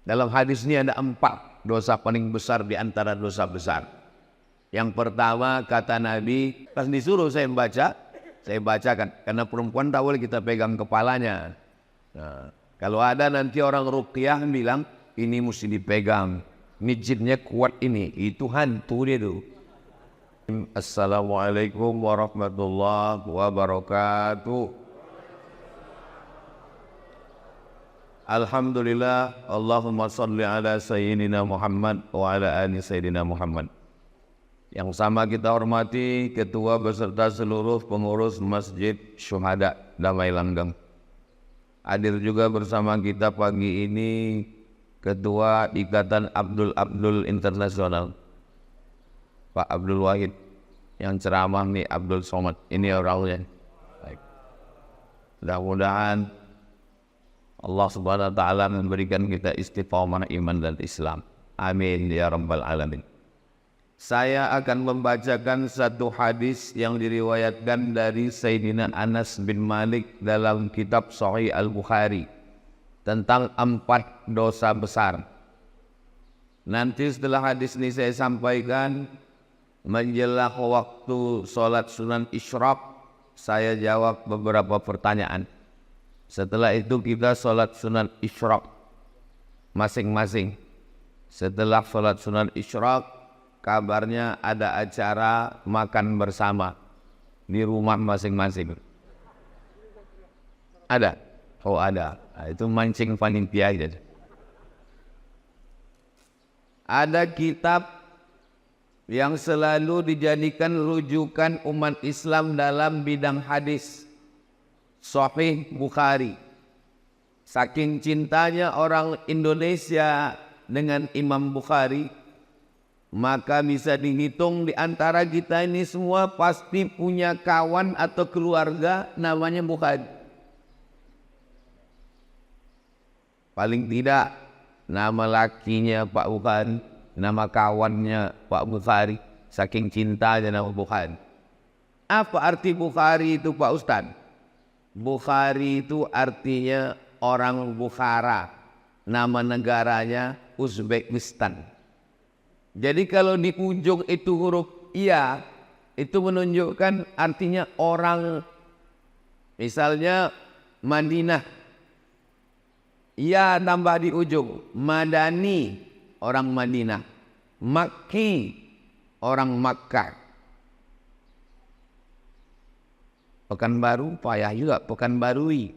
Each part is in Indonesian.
Dalam hadis ini ada 4 dosa paling besar di antara dosa besar. Yang pertama kata Nabi, pas disuruh saya bacakan. Karena perempuan tak boleh kita pegang kepalanya. Nah, kalau ada nanti orang ruqyah bilang, ini mesti dipegang. Ini jinnya kuat ini. Itu hantu dia tuh. Assalamualaikum warahmatullahi wabarakatuh. Alhamdulillah, Allahumma salli ala Sayyidina Muhammad wa ala ali Sayyidina Muhammad. Yang sama kita hormati Ketua beserta seluruh pengurus Masjid Syuhada Damai Langgeng. Hadir juga bersama kita pagi ini Ketua Ikatan Abdul Internasional, Pak Abdul Wahid. Yang ceramah nih Abdul Somad. Ini orangnya. Baik. Mudah-mudahan Allah subhanahu wa ta'ala memberikan kita istiqamah iman dan Islam. Amin ya rabbal alamin. Saya akan membacakan satu hadis yang diriwayatkan dari Sayyidina Anas bin Malik dalam kitab Sahih Al-Bukhari tentang 4 dosa besar. Nanti setelah hadis ini saya sampaikan, menjelang waktu sholat sunan isyraq, saya jawab beberapa pertanyaan. Setelah itu kita sholat sunan isyraq masing-masing. Setelah sholat sunan isyraq, kabarnya ada acara makan bersama di rumah masing-masing. Ada? Oh ada. Nah, itu mancing panitia aja. Ada kitab yang selalu dijadikan rujukan umat Islam dalam bidang hadis, Sahih Bukhari. Saking cintanya orang Indonesia dengan Imam Bukhari, maka bisa dihitung di antara kita ini semua pasti punya kawan atau keluarga namanya Bukhari. Paling tidak nama lakinya Pak Bukhari, nama kawannya Pak Bukhari, saking cintanya nama Bukhari. Apa arti Bukhari itu Pak Ustadz? Bukhari itu artinya orang Bukhara, nama negaranya Uzbekistan. Jadi kalau di ujung itu huruf iya, itu menunjukkan artinya orang, misalnya Madinah, iya tambah di ujung, Madani, orang Madinah, Makki, orang Makkah. Pekanbaru payah juga, Pekanbarui.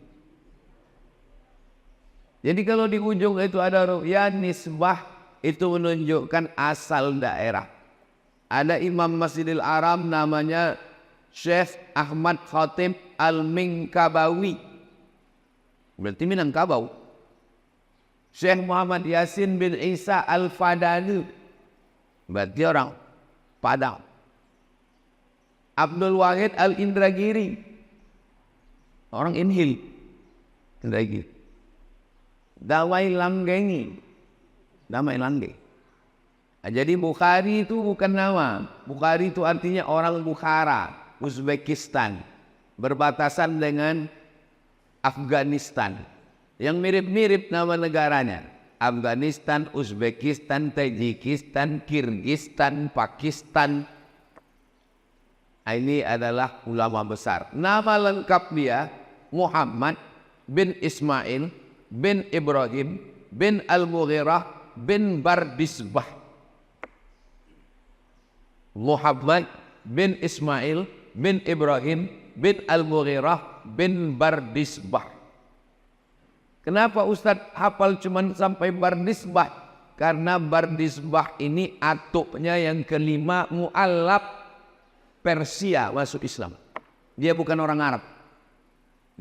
Jadi kalau di ujung itu ada huruf ya, nisbah, itu menunjukkan asal daerah. Ada Imam Masjidil Haram namanya Syekh Ahmad Khatib Al-Minkabawi, berarti Minangkabau. Syekh Muhammad Yasin bin Isa Al-Fadani, berarti orang Padang. Abdul Wahid Al-Indragiri, orang Inhil, Indragiri. Damai Langgengi, Damai Langge. Nah, jadi Bukhari itu bukan nama. Bukhari itu artinya orang Bukhara, Uzbekistan, berbatasan dengan Afghanistan. Yang mirip-mirip nama negaranya, Afghanistan, Uzbekistan, Tajikistan, Kirgistan, Pakistan. Ini adalah ulama besar. Nama lengkap dia Muhammad bin Ismail bin Ibrahim bin Al-Mughirah bin Bardisbah. Muhammad bin Ismail bin Ibrahim bin Al-Mughirah bin Bardisbah. Kenapa Ustadz hafal cuman sampai Bardisbah? Karena Bardisbah ini atuknya yang kelima, mu'allab Persia masuk Islam. Dia bukan orang Arab.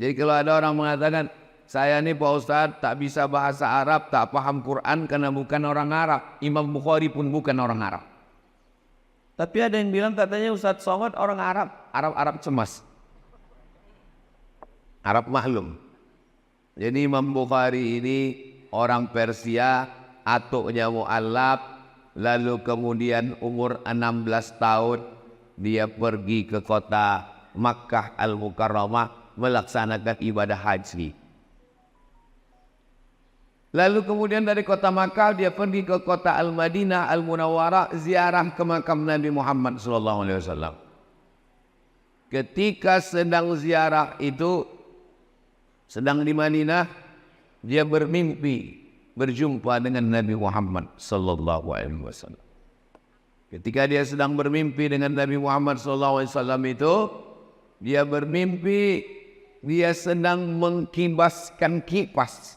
Jadi kalau ada orang mengatakan, saya ini Pak Ustadz tak bisa bahasa Arab, tak paham Quran karena bukan orang Arab. Imam Bukhari pun bukan orang Arab. Tapi ada yang bilang katanya Ustadz Somad orang Arab. Arab cemas, Arab maklum. Jadi Imam Bukhari ini orang Persia, atuknya mu'allab, lalu kemudian umur 16 tahun dia pergi ke kota Makkah Al-Mukarramah melaksanakan ibadah haji. Lalu kemudian dari kota Makkah dia pergi ke kota Al-Madinah Al-Munawwarah ziarah ke makam Nabi Muhammad SAW. Ketika sedang ziarah itu, sedang di Madinah, dia bermimpi berjumpa dengan Nabi Muhammad SAW. Ketika dia sedang bermimpi dengan Nabi Muhammad SAW itu, dia bermimpi dia sedang mengkibaskan kipas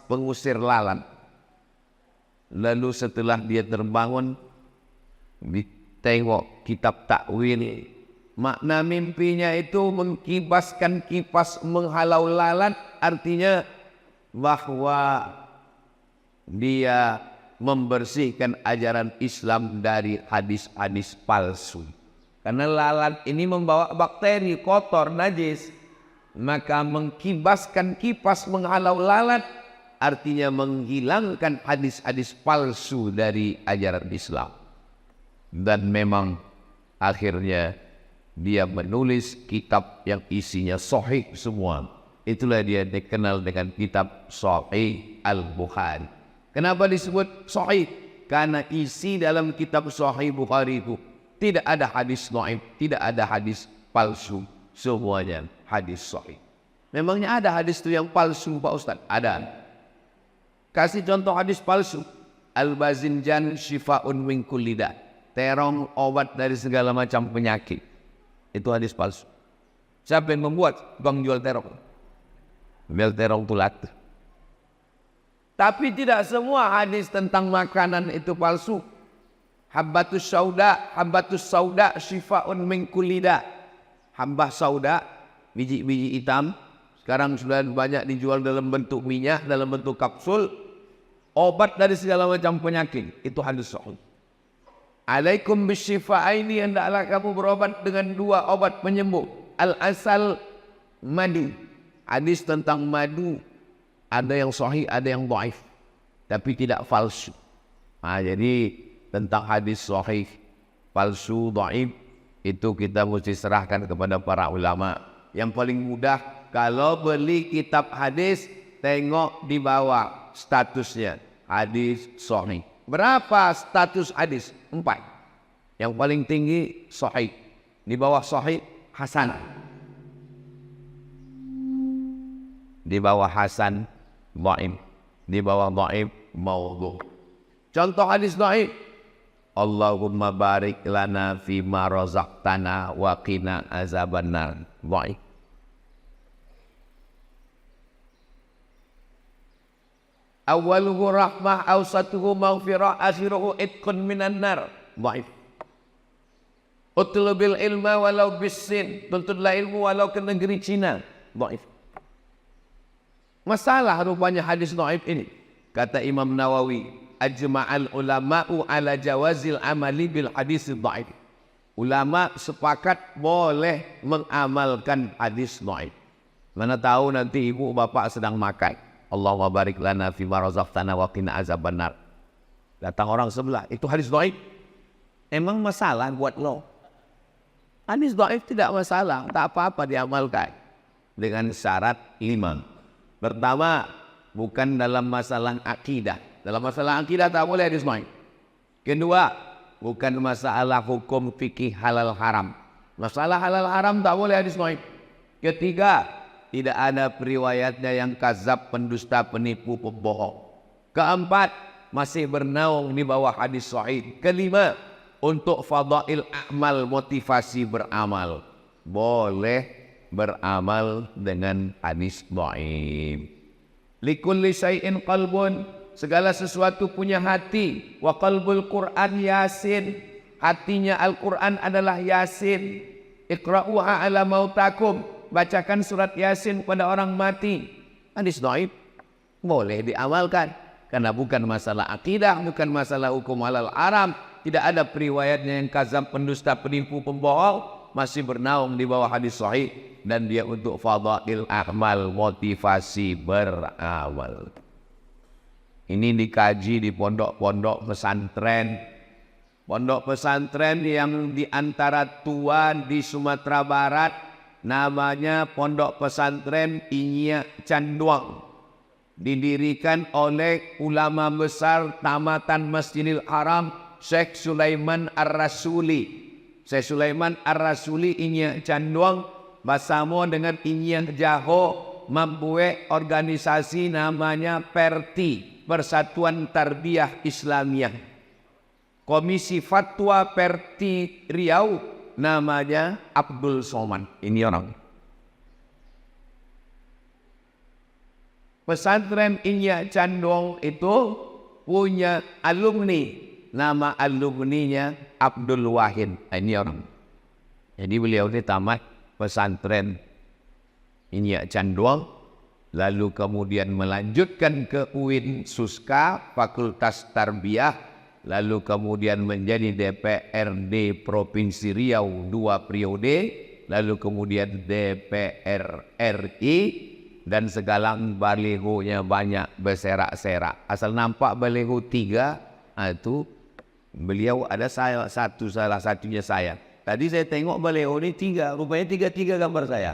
pengusir lalat. Lalu setelah dia terbangun, ditengok kitab takwil, makna mimpinya itu mengkibaskan kipas menghalau lalat, artinya bahwa dia membersihkan ajaran Islam dari hadis-hadis palsu. Karena lalat ini membawa bakteri kotor, najis. Maka mengkibaskan kipas menghalau lalat artinya menghilangkan hadis-hadis palsu dari ajaran Islam. Dan memang akhirnya dia menulis kitab yang isinya sahih semua. Itulah dia dikenal dengan kitab Sahih Al-Bukhari. Kenapa disebut sahih? Karena isi dalam kitab Sahih Bukhari itu tidak ada hadis dhaif, tidak ada hadis palsu, semuanya hadis sahih. Memangnya ada hadis itu yang palsu Pak Ustaz? Ada. Kasih contoh hadis palsu. Al-Bazinjan syifa'un min kulli da'. Terong obat dari segala macam penyakit. Itu hadis palsu. Siapa yang membuat? Bang jual terong. Jual terong tulat. Tapi tidak semua hadis tentang makanan itu palsu. Habbatus sauda syifa'un min kulli da'. Hambah sauda, biji-biji hitam, sekarang sudah banyak dijual dalam bentuk minyak, dalam bentuk kapsul, obat dari segala macam penyakit. Itu hadis sahih. Alaikum bisyifa'aini, hendaklah kamu berobat dengan dua obat penyembuh. Al-asal, madu. Hadis tentang madu ada yang sahih, ada yang dhaif, tapi tidak palsu. Jadi tentang hadis sahih, palsu, dhaif, itu kita mesti serahkan kepada para ulama. Yang paling mudah kalau beli kitab hadis, tengok di bawah statusnya hadis sahih. Berapa status hadis? 4. Yang paling tinggi sahih, di bawah sahih hasan, di bawah hasan dhaif, di bawah dhaif maudhu. Contoh hadis dhaif, Allahumma barik lana fima razaqtana wa qina azabannar. Dhaif. Awaluhu rahmah, awsatuhu maghfirah, akhiruhu itqun minan nar. Dhaif. Utlubil ilma walau bisin, tuntutlah ilmu walau ke negeri Cina. Dhaif. Masalah rupanya hadis dhaif ini. Kata Imam Nawawi, ajma'al ulama'u ala jawazil amali bil hadis dhaif. Ulama sepakat boleh mengamalkan hadis dhaif. Mana tahu nanti ibu bapak sedang makan, Allahumma barik lana fima razaqtana wa qina azabannar. Datang orang sebelah, itu hadis dhaif. Emang masalah buat lo? Hadis dhaif tidak masalah, tak apa-apa diamalkan. Dengan syarat 5. Pertama, bukan dalam masalah akidah. Dalam masalah akidah tak boleh hadis dhaif. Kedua, bukan masalah hukum fikih halal haram. Masalah halal haram tak boleh hadis dhaif. Ketiga, tidak ada periwayatnya yang kazab, pendusta, penipu, pembohong. Keempat, masih bernaung di bawah hadis sahih. Kelima, untuk fadail amal, motivasi beramal, boleh beramal dengan hadis dhaif. Likulli syai'in qalbun, segala sesuatu punya hati. Wa qalbul Qur'an Yasin, hatinya Al-Quran adalah Yasin. Iqra'uha ala mautakum, bacakan surat Yasin pada orang mati. Hadis dhaif boleh diamalkan karena bukan masalah akidah, bukan masalah hukum halal haram. Tidak ada periwayatnya yang kazab, pendusta, penipu, pembohong, masih bernaung di bawah hadis sahih, dan dia untuk fadail amal, motivasi beramal. Ini dikaji di pondok-pondok pesantren. Pondok pesantren yang di antara tua di Sumatera Barat, namanya Pondok Pesantren Inya Canduang. didirikan oleh ulama besar tamatan Masjidil Haram Syekh Sulaiman Ar-Rasuli. Syekh Sulaiman Ar-Rasuli inya canduang bersama dengan inya Jaho membuat organisasi namanya PERTI, Persatuan Tarbiyah Islamiyah. Komisi Fatwa PERTI Riau namanya Abdul Somad. Ini orang. Pesantren Inya Candong itu punya alumni. Nama alumninya Abdul Wahid. Ini orang. Jadi beliau ini tamat pesantren Inya Candong, lalu kemudian melanjutkan ke UIN Suska, Fakultas Tarbiyah, lalu kemudian menjadi DPRD Provinsi Riau 2 periode, lalu kemudian DPR RI, dan sekarang balihonya banyak berserak-serak. Asal nampak baliho 3, itu beliau ada saya satu, salah satunya saya. Tadi saya tengok baliho ini 3, rupanya 3 gambar saya.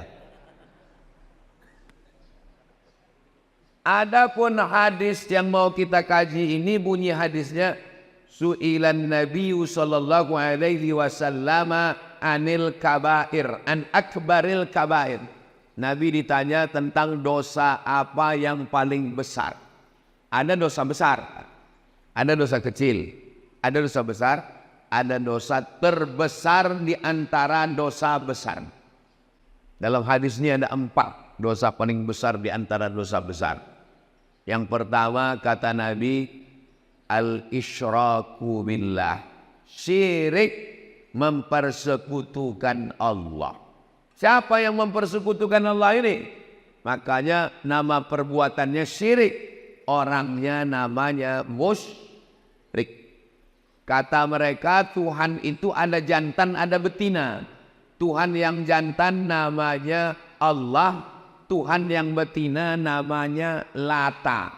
Adapun hadis yang mau kita kaji ini bunyi hadisnya, Su'ilan Nabiyu sallallahu alaihi wasallam anil kabair, an akbaril kabair. Nabi ditanya tentang dosa apa yang paling besar. Ada dosa besar, ada dosa kecil, ada dosa besar, ada dosa terbesar di antara dosa besar. Dalam hadis ini ada 4 dosa paling besar di antara dosa besar. Yang pertama kata Nabi, al-isyraku billah, syirik, mempersekutukan Allah. Siapa yang mempersekutukan Allah ini? Makanya nama perbuatannya syirik, orangnya namanya musyrik. Kata mereka Tuhan itu ada jantan ada betina. Tuhan yang jantan namanya Allah, Tuhan yang betina namanya Lata.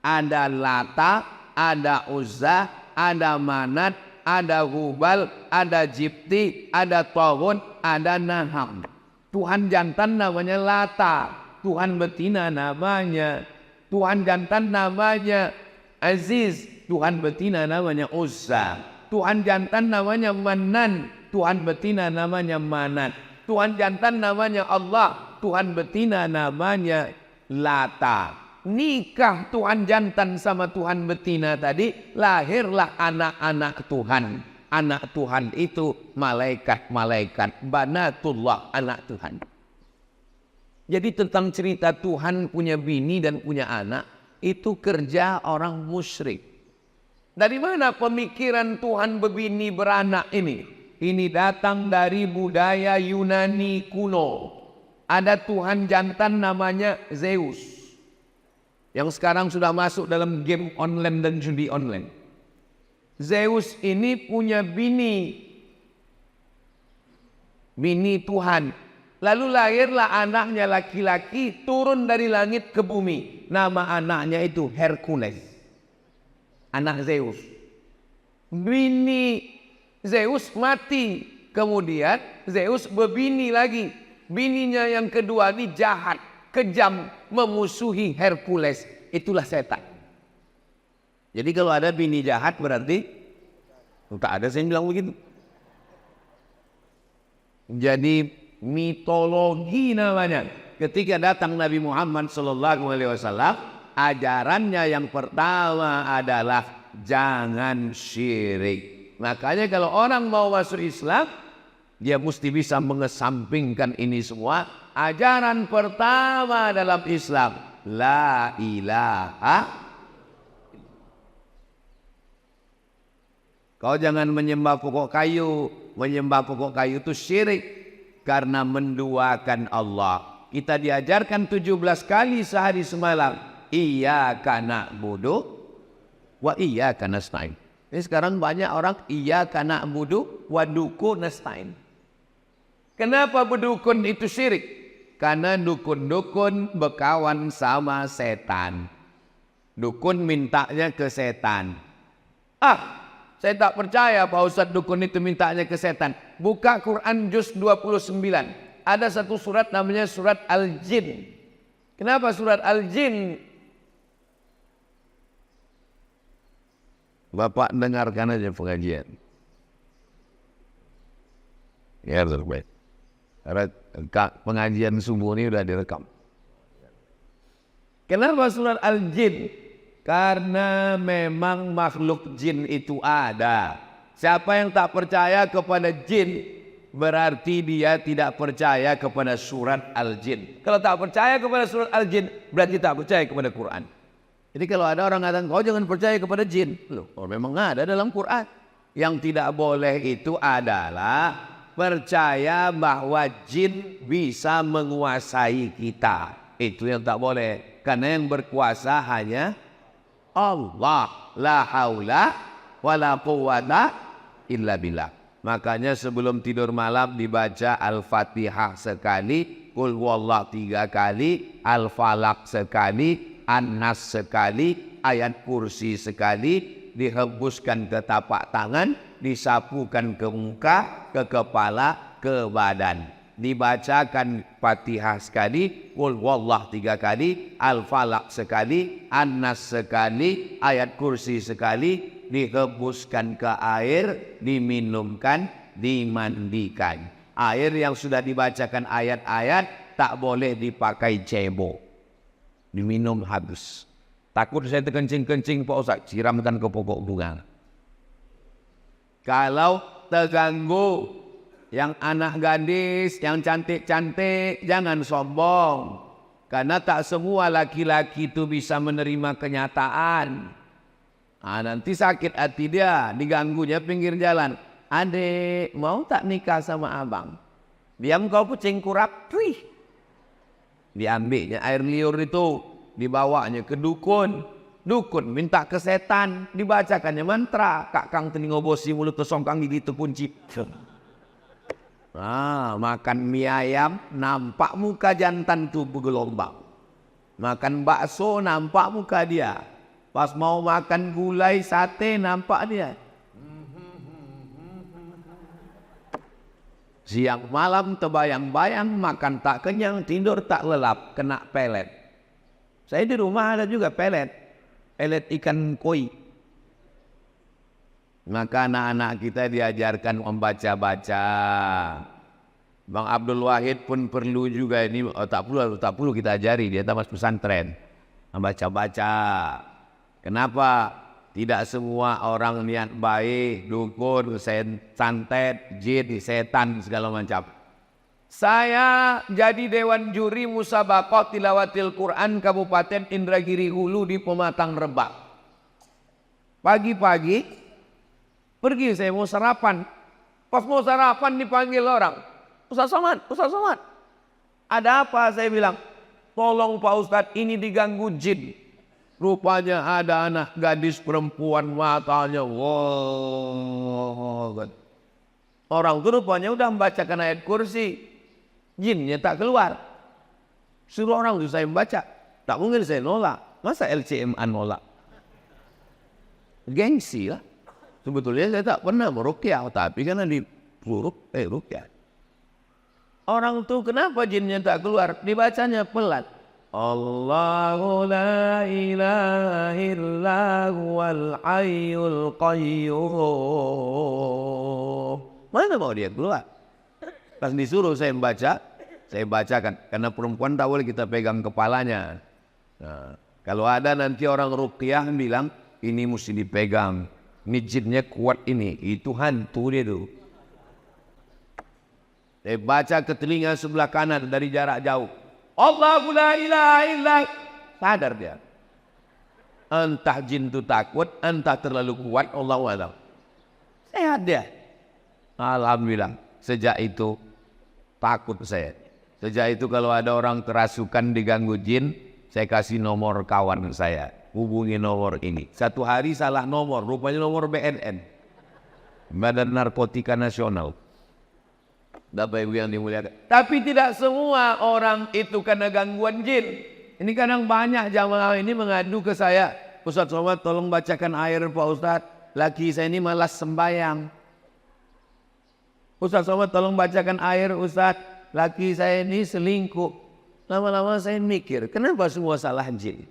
Ada Lata, ada Uzza, ada Manat, ada Hubal, ada Jibti, ada Tawun, ada Naham. Tuhan jantan namanya Lata, Tuhan betina namanya, Tuhan jantan namanya Aziz, Tuhan betina namanya Uzza. Tuhan jantan namanya Manan, Tuhan betina namanya Manat. Tuhan jantan namanya Allah, Tuhan betina namanya Lata. Nikah Tuhan jantan sama Tuhan betina tadi, lahirlah anak-anak Tuhan. Anak Tuhan itu malaikat-malaikat, banatullah, anak Tuhan. Jadi tentang cerita Tuhan punya bini dan punya anak, itu kerja orang musyrik. Dari mana pemikiran Tuhan berbini beranak ini? Ini datang dari budaya Yunani kuno. Ada Tuhan jantan namanya Zeus, yang sekarang sudah masuk dalam game online dan judi online. Zeus ini punya bini Tuhan. Lalu lahirlah anaknya laki-laki turun dari langit ke bumi. Nama anaknya itu Hercules, anak Zeus. Bini Zeus mati. Kemudian Zeus berbini lagi. Bininya yang kedua ini jahat, kejam, memusuhi Hercules. Itulah setan. Jadi kalau ada bini jahat berarti tak ada saya bilang begitu. Jadi mitologi namanya. Ketika datang Nabi Muhammad SAW, ajarannya yang pertama adalah jangan syirik. Makanya kalau orang mau masuk Islam, dia mesti bisa mengesampingkan ini semua. Ajaran pertama dalam Islam, la ilaha. Kau jangan menyembah pokok kayu. Menyembah pokok kayu itu syirik, karena menduakan Allah. Kita diajarkan 17 kali sehari semalam, iyyaka na'budu wa iyyaka nasta'in. Ini sekarang banyak orang iyyaka na'budu wa dukun nasta'in. Kenapa berdukun itu syirik? Karena dukun-dukun berkawan sama setan. Dukun mintanya ke setan. Saya tak percaya Pak Ustadz dukun itu mintanya ke setan. Buka Quran juz 29. Ada satu surat namanya surat Al-Jin. Kenapa surat Al-Jin Bapak dengarkan aja pengajian. Ya, terbaik. Pengajian subuh ini udah direkam. Kenapa surat Al-Jin? Karena memang makhluk jin itu ada. Siapa yang tak percaya kepada jin, berarti dia tidak percaya kepada surat Al-Jin. Kalau tak percaya kepada surat Al-Jin, berarti tak percaya kepada Quran. Jadi kalau ada orang mengatakan, kau jangan percaya kepada jin. Loh, memang ada dalam Quran. Yang tidak boleh itu adalah percaya bahwa jin bisa menguasai kita. Itu yang tak boleh. Karena yang berkuasa hanya Allah. La haula wa la quwwata illa billah. Makanya sebelum tidur malam dibaca Al-Fatihah sekali, Qul huwallahu 3 kali, Al-Falaq sekali, An-Nas sekali, ayat kursi sekali, dihembuskan ke tapak tangan, disapukan ke muka, ke kepala, ke badan. Dibacakan Fatihah sekali, Qul huwallahu 3 kali, Al-Falaq sekali, An-Nas sekali, ayat kursi sekali, dihembuskan ke air, diminumkan, dimandikan. Air yang sudah dibacakan ayat-ayat tak boleh dipakai cebok, diminum habis. Takut saya terkencing-kencing Pak Ustaz, siramkan ke pokok bunga. Kalau terganggu, yang anak gadis, yang cantik-cantik, jangan sombong. Karena tak semua laki-laki itu bisa menerima kenyataan. Nanti sakit hati dia, diganggunya pinggir jalan. Adek, mau tak nikah sama abang? Diam kau kucing kurap. Wih. Diambilnya air liur itu, dibawanya ke dukun. Dukun minta ke setan, dibacakannya mantra. Kak Kang teningo bosi mulut kesongkang gigi terkunci. Makan mie ayam, nampak muka jantan tuh bergelombang. Makan bakso, nampak muka dia. Pas mau makan gulai sate, nampak dia. Siang malam terbayang-bayang, makan tak kenyang, tidur tak lelap, kena pelet. Saya di rumah ada juga pelet ikan koi. Maka anak-anak kita diajarkan membaca-baca. Bang Abdul Wahid pun perlu juga ini, tak perlu kita ajari, dia tamat pesantren. Membaca-baca. Kenapa? Tidak semua orang niat baik, dukun, santet, jin, setan, segala macam. Saya jadi dewan juri musabaqah tilawatil Quran Kabupaten Indragiri Hulu di Pematang Rebak. Pagi-pagi pergi saya mau sarapan. Pas mau sarapan dipanggil orang. Ustaz Somad, Ustaz Somad. Ada apa? Saya bilang, tolong Pak Ustadz, ini diganggu jin. Rupanya ada anak gadis perempuan, matanya wow. Orang itu rupanya udah membacakan ayat kursi, jinnya tak keluar. Suruh orang itu saya membaca, tak mungkin saya nolak. Masa LCMA nolak? Gengsi lah. Sebetulnya saya tak pernah meruqyah, tapi karena di ruqyah. Orang itu kenapa jinnya tak keluar? Dibacanya pelan. Allahu la ilaha illa huwal hayyul qayyum. Mana mau dia keluar? Pas disuruh saya membaca, saya bacakan. Karena perempuan tak boleh kita pegang kepalanya. Nah, kalau ada nanti orang ruqyah bilang, ini mesti dipegang. Ini jinnya kuat ini. Itu hantu dia tuh. Saya baca ke telinga sebelah kanan dari jarak jauh. Allahu la ilaha illa. Sadar dia. Entah jin itu takut, entah terlalu kuat, Allahu a'lam. Sehat dia. Alhamdulillah. Sejak itu takut saya. Sejak itu kalau ada orang kerasukan diganggu jin, saya kasih nomor kawan saya. Hubungi nomor ini. Satu hari salah nomor, rupanya nomor BNN. Badan Narkotika Nasional. Bapak Ibu yang dimuliakan. Tapi tidak semua orang itu karena gangguan jin. Ini kadang banyak jamaah ini mengadu ke saya. Ustaz Somad tolong bacakan air Pak Ustaz. Laki saya ini malas sembahyang. Ustaz Somad tolong bacakan air Ustaz. Laki saya ini selingkuh. Lama-lama saya mikir, kenapa semua salah jin?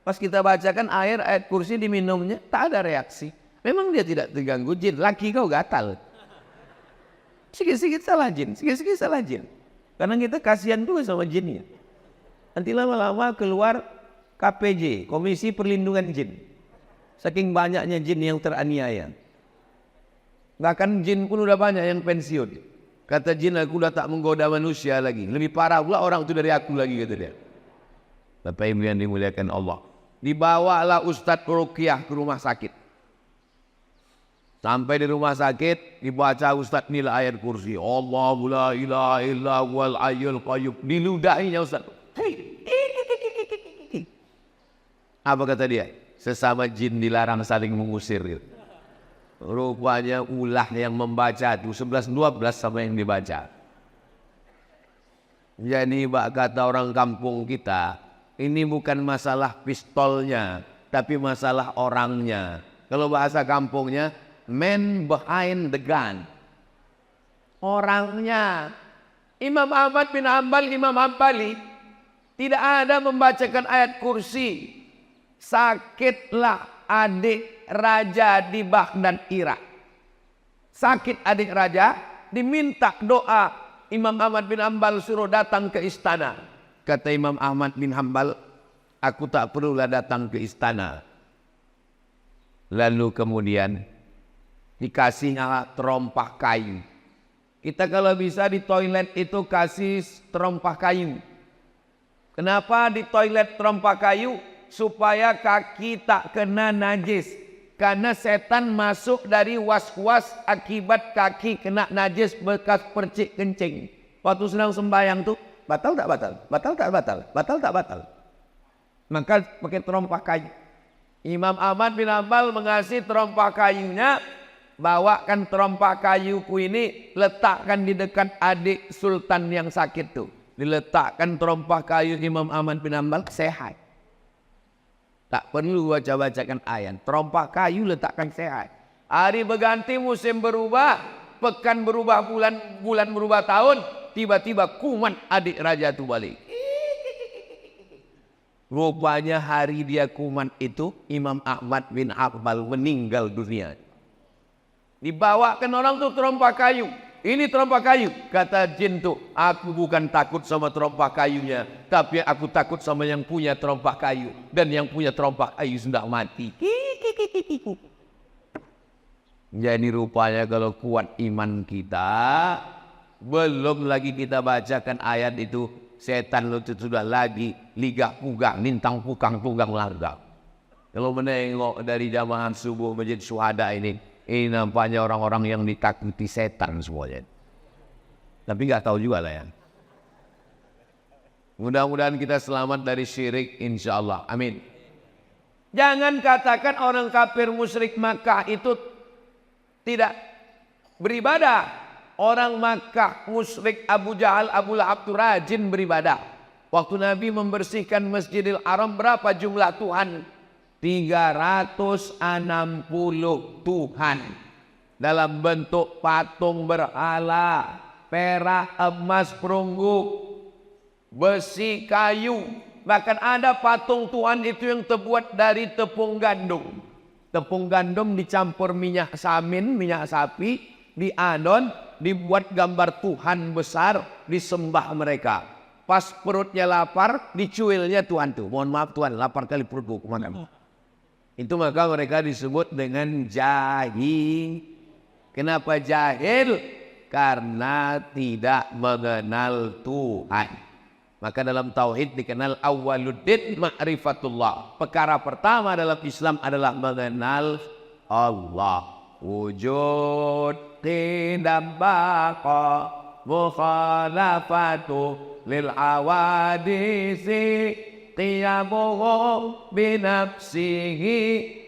Pas kita bacakan ayat kursi diminumnya, tak ada reaksi. Memang dia tidak terganggu jin, laki kau gatal. Sikit-sikit salah jin, sikit-sikit salah jin. Karena kita kasihan juga sama jinnya. Nanti lama-lama keluar KPJ, Komisi Perlindungan Jin. Saking banyaknya jin yang teraniaya. Bahkan jin pun udah banyak yang pensiun. Kata jin, aku udah tak menggoda manusia lagi. Lebih parah pula orang itu dari aku lagi, kata dia. Bapak Ibu yang dimuliakan Allah. Dibawalah Ustadz Ruqyah ke rumah sakit. Sampai di rumah sakit, dibaca Ustadz nilai ayat kursi. Allahu la ilaha illa huwal hayyul qayyum. Diludahinya Ustadz. Apa kata dia? Sesama jin dilarang saling mengusir. Gitu. Rupanya ulah yang membaca itu 11-12 sama yang dibaca. Jadi kata orang kampung kita, ini bukan masalah pistolnya, tapi masalah orangnya. Kalau bahasa kampungnya, man behind the gun. Orangnya. Imam Ahmad bin Hanbal, Imam Hambali tidak ada membacakan ayat kursi. Sakitlah adik raja di Baghdad, Irak. Sakit adik raja, diminta doa. Imam Ahmad bin Hanbal suruh datang ke istana. Kata Imam Ahmad bin Hanbal, aku tak perlulah datang ke istana. Lalu kemudian dikasihnya terompah kayu. Kita kalau bisa di toilet itu kasih terompah kayu. Kenapa di toilet terompah kayu? Supaya kaki tak kena najis. Karena setan masuk dari was-was akibat kaki kena najis bekas percik kencing. Waktu sedang sembahyang tuh, batal tak batal? Batal tak batal? Batal tak batal? Maka pakai terompah kayu. Imam Ahmad bin Hanbal mengasih terompah kayunya. Bawakan terompah kayuku ini, letakkan di dekat adik sultan yang sakit tuh. Diletakkan terompah kayu Imam Ahmad bin Hanbal, sehat. Tak perlu baca-bacakan ayat. Terompah kayu letakkan sehat. Hari berganti, musim berubah, pekan berubah, bulan berubah tahun, tiba-tiba kuman adik raja itu balik. Rupanya hari dia kuman itu, Imam Ahmad bin Hanbal meninggal dunia. Dibawakan orang tuh terompah kayu. Ini terompah kayu. Kata jin tuh, aku bukan takut sama terompah kayunya, tapi aku takut sama yang punya terompah kayu. Dan yang punya terompah kayu sudah mati. Jadi rupanya kalau kuat iman kita, belum lagi kita bacakan ayat itu, setan itu sudah lagi ligah pugang, nintang pukang tunggang larga. Kalau menengok dari jamaah subuh Masjid Syuhada ini nampaknya orang-orang yang ditakuti setan semuanya. Tapi nggak tahu juga lah ya. Mudah-mudahan kita selamat dari syirik, insya Allah. Amin. Jangan katakan orang kafir musyrik Makkah itu tidak beribadah. Orang Makkah musyrik Abu Jahal, Abu Lahab itu rajin beribadah. Waktu Nabi membersihkan Masjidil Haram, berapa jumlah Tuhan? 360 Tuhan dalam bentuk patung berhala, perak, emas, perunggu, besi, kayu. Bahkan ada patung Tuhan itu yang terbuat dari tepung gandum. Tepung gandum dicampur minyak samin, minyak sapi, diadon, dibuat gambar Tuhan besar, disembah mereka. Pas perutnya lapar, dicuilnya Tuhan tuh. Mohon maaf Tuhan, lapar kali perutku, kemana? Itu maka mereka disebut dengan jahil. Kenapa jahil? Karena tidak mengenal Tuhan. Maka dalam tauhid dikenal awwaluddin ma'rifatullah. Perkara pertama dalam Islam adalah mengenal Allah. Wujud tidak baqa mukhalafatu lil awadisi qiyamuhu binafsihi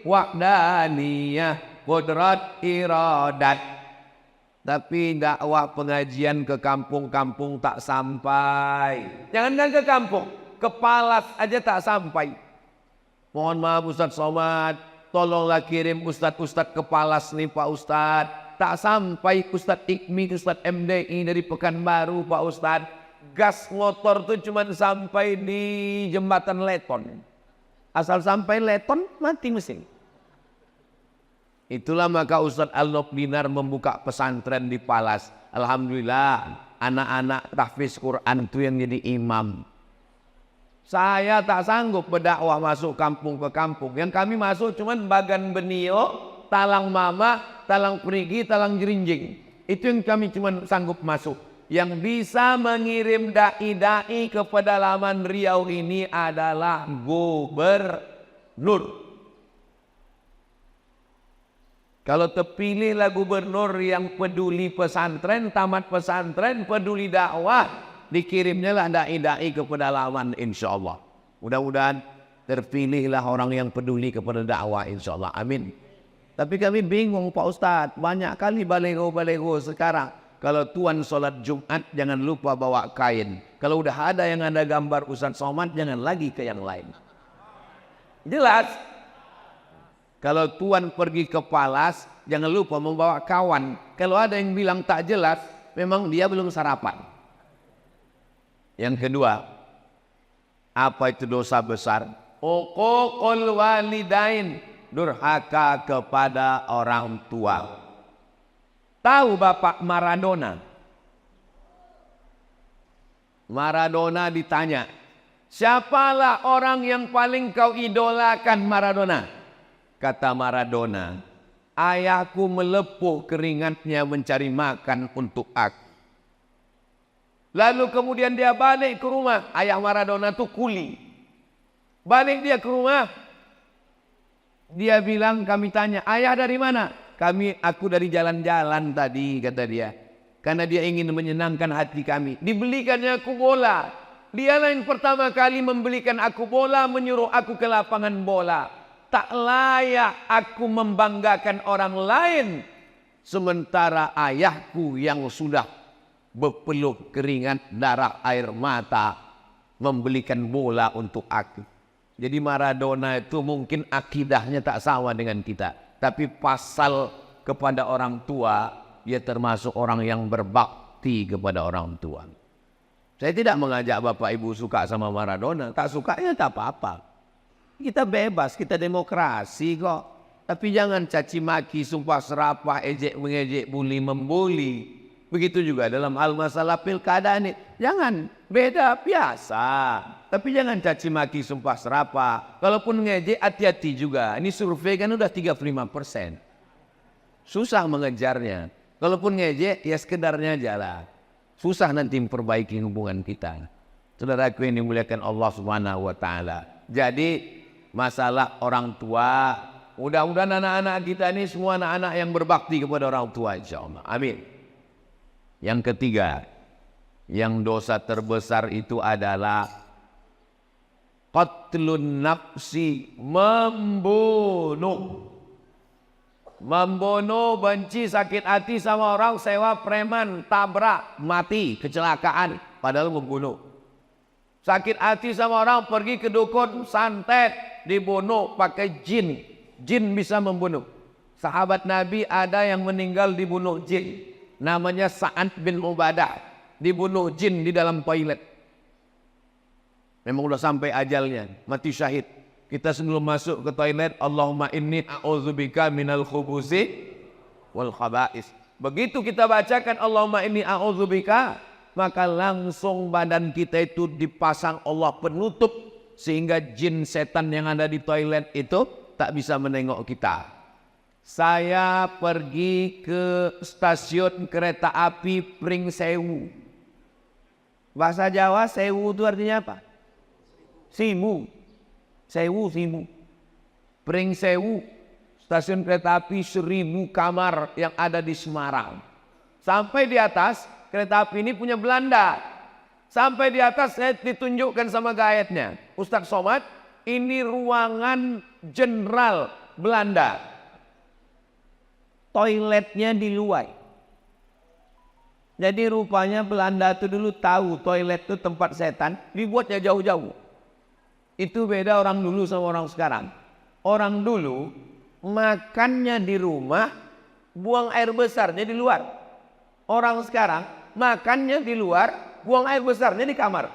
wahdaniyah qudrat iradat. Tapi dakwah pengajian ke kampung-kampung tak sampai. Jangankan ke kampung, ke Palas aja tak sampai. Mohon maaf Ustadz Somad, tolonglah kirim Ustadz-Ustadz ke Palas nih Pak Ustadz. Tak sampai Ustadz Ikmi, Ustadz MDI dari Pekanbaru Pak Ustadz. Gas motor tuh cuma sampai di jembatan Leton. Asal sampai leton mati mesin. Itulah maka Ustadz Al-Nobdinar membuka pesantren di Palas. Alhamdulillah anak-anak tahfiz Quran itu yang jadi imam. Saya tak sanggup berdakwah masuk kampung ke kampung. Yang kami masuk cuman Bagan Benio, Talang Mama, Talang Perigi, Talang Jerinjing. Itu yang kami cuman sanggup masuk. Yang bisa mengirim dai-dai ke pedalaman Riau ini adalah gubernur. Kalau terpilihlah gubernur yang peduli pesantren, tamat pesantren, peduli dakwah, dikirimnya lah dai-dai ke pedalaman insya Allah. Mudah-mudahan terpilihlah orang yang peduli kepada dakwah insya Allah. Amin. Tapi kami bingung Pak Ustadz, banyak kali balego-balego sekarang. Kalau tuan sholat Jumat jangan lupa bawa kain. Kalau udah ada yang ada gambar Ustadz Somad jangan lagi ke yang lain. Jelas. Kalau tuan pergi ke Palas jangan lupa membawa kawan. Kalau ada yang bilang tak jelas memang dia belum sarapan. Yang kedua, apa itu dosa besar? Uququl walidain, durhaka kepada orang tua. Tahu Bapak Maradona? Maradona ditanya, siapalah orang yang paling kau idolakan Maradona? Kata Maradona, ayahku melepuh keringatnya mencari makan untuk aku. Lalu kemudian dia balik ke rumah. Ayah Maradona itu kuli. Balik dia ke rumah. Dia bilang, kami tanya, ayah dari mana? Aku dari jalan-jalan tadi, kata dia. Karena dia ingin menyenangkan hati kami. Dibelikannya aku bola. Dialah yang pertama kali membelikan aku bola, menyuruh aku ke lapangan bola. Tak layak aku membanggakan orang lain. Sementara ayahku yang sudah berpeluh keringat, darah, air mata, membelikan bola untuk aku. Jadi Maradona itu mungkin akidahnya tak sama dengan kita. Tapi pasal kepada orang tua, dia termasuk orang yang berbakti kepada orang tua. Saya tidak mengajak Bapak Ibu suka sama Maradona. Tak suka ya tak apa-apa. Kita bebas, kita demokrasi kok. Tapi jangan caci maki, sumpah serapah, ejek mengejek, bully membuli. Begitu juga dalam hal masalah pilkada ini. Jangan, beda biasa. Tapi jangan caci maki, sumpah serapah. Kalaupun ngejek, hati-hati juga. Ini survei kan udah 35%. Susah mengejarnya. Kalaupun ngejek, ya sekedarnya aja lah. Susah nanti memperbaiki hubungan kita. Saudaraku yang dimuliakan Allah Subhanahu wa Ta'ala. Jadi masalah orang tua, mudah-mudahan anak-anak kita ini semua anak-anak yang berbakti kepada orang tua insyaallah. Amin. Yang ketiga, yang dosa terbesar itu adalah qatlun nafsi, membunuh. Membunuh, benci, sakit hati sama orang, sewa preman, tabrak, mati, kecelakaan, padahal membunuh. Sakit hati sama orang, pergi ke dukun, santet, dibunuh pakai jin. Jin bisa membunuh. Sahabat Nabi ada yang meninggal dibunuh jin. Namanya Sa'ad bin Ubadah. Dibunuh jin di dalam toilet. Memang udah sampai ajalnya, mati syahid. Kita sebelum masuk ke toilet, Allahumma inni a'udzubika minal khubusi wal khaba'is. Begitu kita bacakan Allahumma inni a'udzubika, maka langsung badan kita itu dipasang Allah penutup, sehingga jin setan yang ada di toilet itu tak bisa menengok kita. Saya pergi ke stasiun kereta api Pringsewu. Bahasa Jawa sewu itu artinya apa? Simu. Sewu, simu. Pringsewu, stasiun kereta api 1000 kamar yang ada di Semarang. Sampai di atas, kereta api ini punya Belanda. Sampai di atas saya ditunjukkan sama guide-nya. Ustadz Somad, ini ruangan jenderal Belanda. Toiletnya di luar. Jadi rupanya Belanda itu dulu tahu toilet itu tempat setan, dibuatnya jauh-jauh. Itu beda orang dulu sama orang sekarang. Orang dulu makannya di rumah, buang air besarnya di luar. Orang sekarang makannya di luar, buang air besarnya di kamar.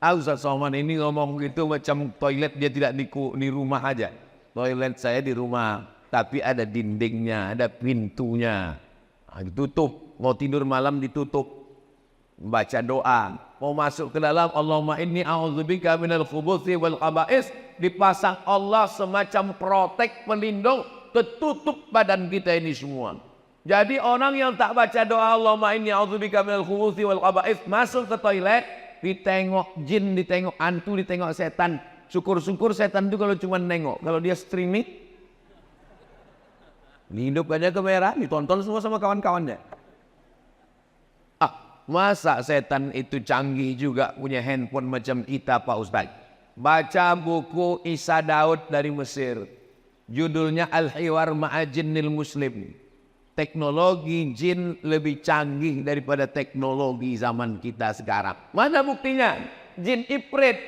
Ustaz Somad ini ngomong gitu macam toilet dia tidak di rumah aja. Toilet saya di rumah, tapi ada dindingnya, ada pintunya. Ditutup, mau tidur malam ditutup. Baca doa, mau masuk ke dalam Allahumma inni a'udzubika minal khubuthi wal khaba'is, dipasang Allah semacam protek pelindung, tertutup badan kita ini semua. Jadi orang yang tak baca doa Allahumma inni a'udzubika minal khubuthi wal khaba'is, masuk ke toilet, ditengok jin, ditengok hantu, ditengok setan. Syukur-syukur setan itu kalau cuma nengok, kalau dia streaming, hidup aja kamera, ditonton semua sama kawan-kawannya. Masa setan itu canggih juga punya handphone macam kita Pak Ustaz. Baca buku Isa Daud dari Mesir. Judulnya Al-Hiwar Ma'ajinnil Muslim. Teknologi jin lebih canggih daripada teknologi zaman kita sekarang. Mana buktinya? Jin Ifrit.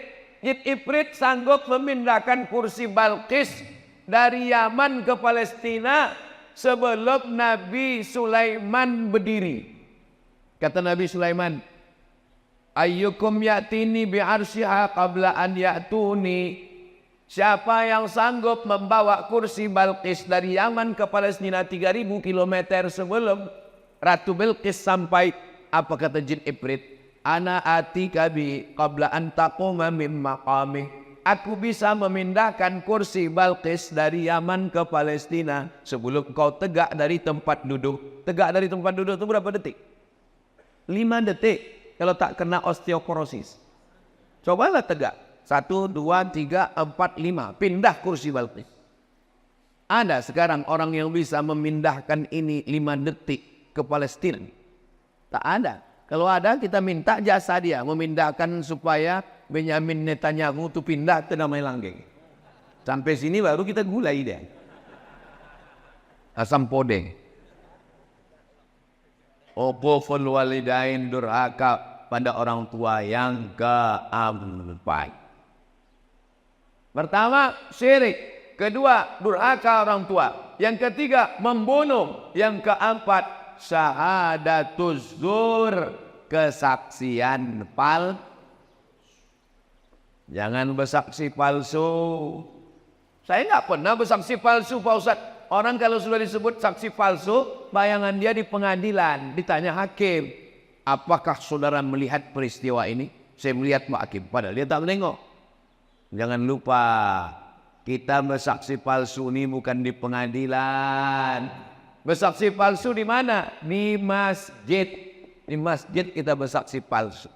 Jin Ifrit sanggup memindahkan kursi Balqis dari Yaman ke Palestina sebelum Nabi Sulaiman berdiri. Kata Nabi Sulaiman, ayyukum ya'tini bi'arsyiha qabla an ya'tuni. Siapa yang sanggup membawa kursi Balqis dari Yaman ke Palestina 3000 km sebelum Ratu Bilqis sampai, apa kata jin Ifrit? Ana atika bi qabla an taquma min maqami. Aku bisa memindahkan kursi Balqis dari Yaman ke Palestina sebelum kau tegak dari tempat duduk. Tegak dari tempat duduk itu berapa detik? 5 detik kalau tak kena osteoporosis. Cobalah tegak. 1, 2, 3, 4, 5. Pindah kursi Balqis. Ada sekarang orang yang bisa memindahkan ini 5 detik ke Palestina? Tak ada. Kalau ada kita minta jasa dia memindahkan supaya Benyamin Netanyahu itu pindah ke Damai Langgeng. Sampai sini baru kita gulai dia. Asam podeng. Uquful walidain, durhaka pada orang tua yang keempat. Pertama, syirik. Kedua, durhaka orang tua. Yang ketiga, membunuh. Yang keempat, syahadatuz zur, kesaksian palsu. Jangan bersaksi palsu. Saya nggak pernah bersaksi palsu Pak Ustaz. Orang kalau sudah disebut saksi palsu, bayangan dia di pengadilan, ditanya hakim, apakah saudara melihat peristiwa ini? Saya melihat Pak Hakim, padahal dia tak menengok. Jangan lupa, kita bersaksi palsu ini bukan di pengadilan. Bersaksi palsu di mana? Di masjid. Di masjid kita bersaksi palsu.